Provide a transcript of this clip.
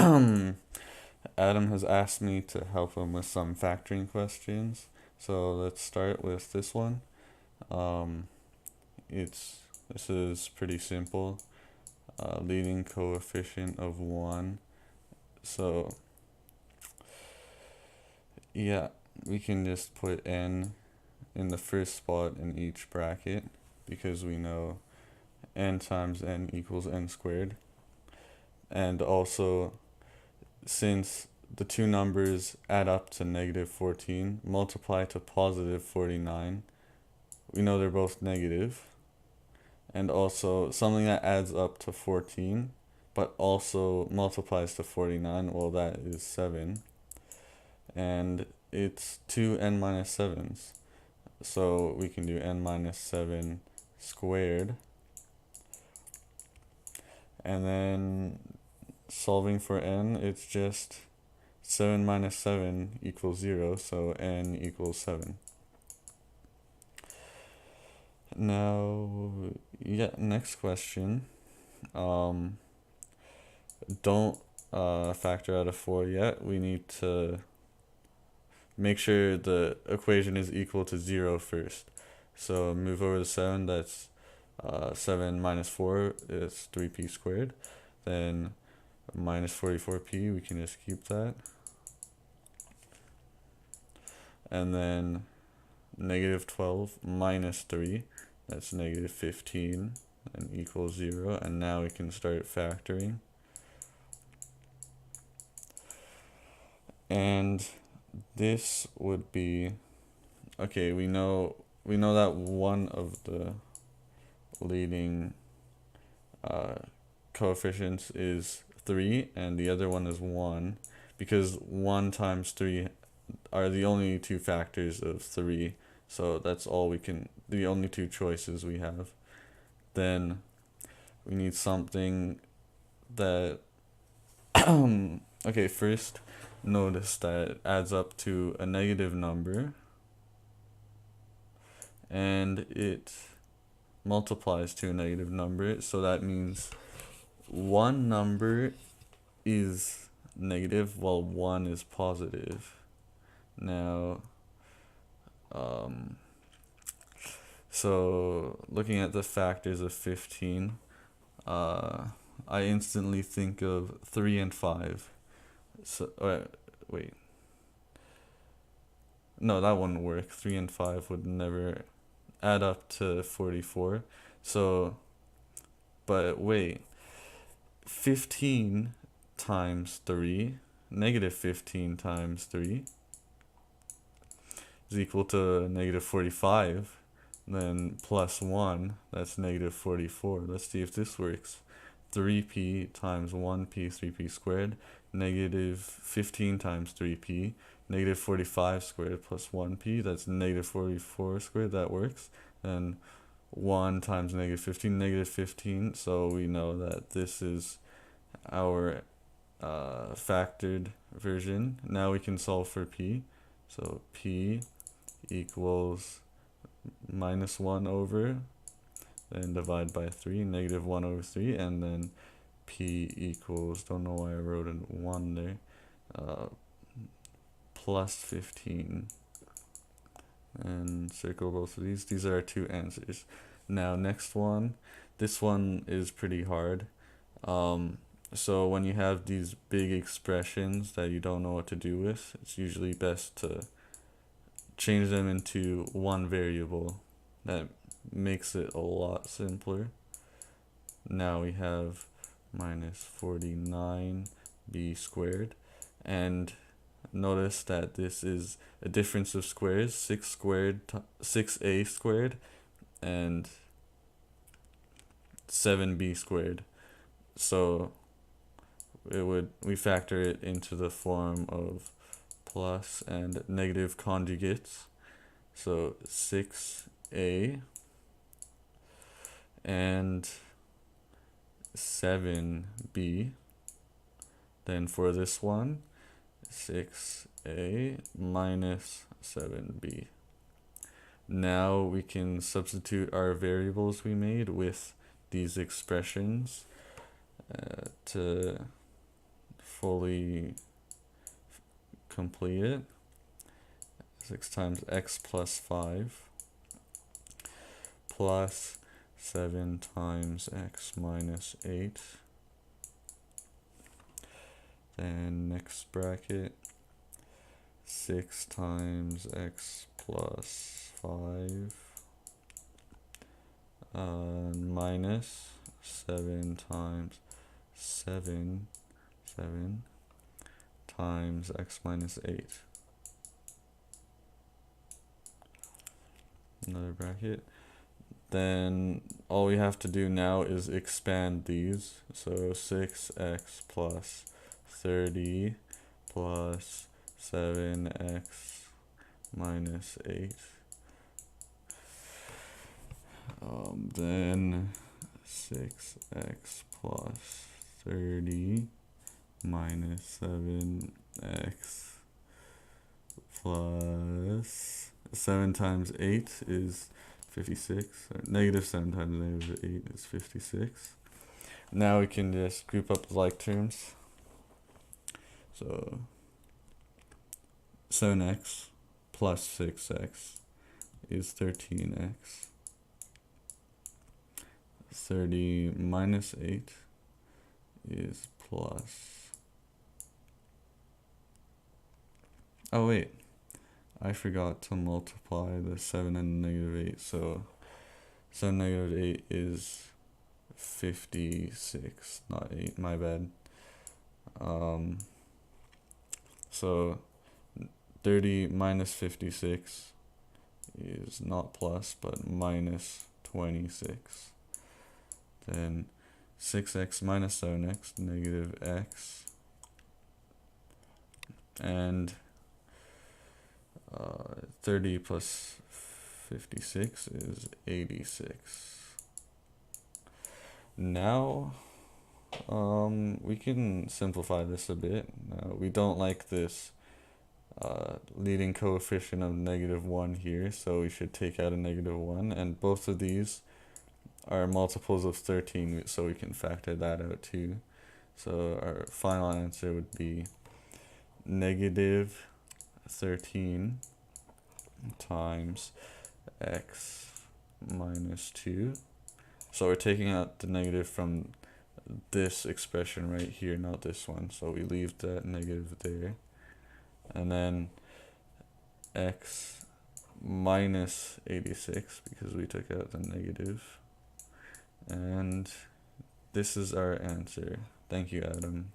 Adam has asked me to help him with some factoring questions. So let's start with this one. Um, this is pretty simple. Leading coefficient of 1. So yeah, we can just put n in the first spot in each bracket because we know n times n equals n squared. And also, since the two numbers add up to -14, multiply to +49, we know they're both negative. And also, something that adds up to 14, but also multiplies to 49, well, that is 7. And it's 2n minus 7s. So we can do n minus 7 squared. And then solving for n, it's just 7 minus 7 equals 0, so n equals 7. Now, yeah, next question. Don't factor out of 4 yet. We need to make sure the equation is equal to 0 first. So move over to 7, that's 7 minus 4 is 3p squared. Then minus 44p, we can just keep that. And then -12 minus 3, that's -15, and equals 0. And now we can start factoring. And this would be, okay, we know that one of the leading coefficients is 3 and the other one is 1, because 1 times 3 are the only two factors of 3, so that's all the only two choices we have. Then we need something that okay, first notice that it adds up to a negative number and it multiplies to a negative number, so that means one number is negative while one is positive. Now, so looking at the factors of 15, I instantly think of 3 and 5. So, wait. No, that wouldn't work. 3 and 5 would never add up to 44. So, but wait. 15 times 3, -15 times 3 is equal to -45. Then plus 1, that's -44. Let's see if this works. 3p times 1p, 3p squared, -15 times 3p, -45 squared plus 1p, that's -44 squared, that works. And 1 times -15, -15, so we know that this is our factored version. Now we can solve for p. So p equals -1 over, then divide by 3, -1 over 3, and then p equals, don't know why I wrote a 1 there, plus 15. And circle both of these. These are our two answers. Now next one, this one is pretty hard. So when you have these big expressions that you don't know what to do with, it's usually best to change them into one variable. That makes it a lot simpler. Now we have -49b squared, and notice that this is a difference of squares, 6a squared and 7b squared. So we factor it into the form of plus and negative conjugates. So 6a and 7b. Then for this one, 6a minus 7b. Now we can substitute our variables we made with these expressions fully complete it. 6 times x plus 5 plus 7 times x minus 8. Then next bracket, 6 times x plus 5 minus 7 times 7 times x minus 8. Another bracket. Then all we have to do now is expand these. So 6x plus 30 plus 7x minus 8. Then 6x plus 30 minus 7x plus 7 times 8 is 56. Or negative 7 times negative 8 is 56. Now we can just group up the like terms. So 7x plus 6x is 13x. 30 minus 8 is plus. Oh wait, I forgot to multiply the 7 and negative 8, so 7 negative 8 is 56, not 8, my bad. So 30 minus 56 is not plus, but minus 26. Then 6x minus 7x, negative x. And 30 plus 56 is 86. Now, we can simplify this a bit. We don't like this leading coefficient of negative 1 here, so we should take out a negative 1, and both of these are multiples of 13, so we can factor that out too. So our final answer would be negative 13 times x minus 2. So we're taking out the negative from this expression right here, not this one, so we leave that negative there. And then x minus 86 because we took out the negative. And this is our answer. Thank you, Adam.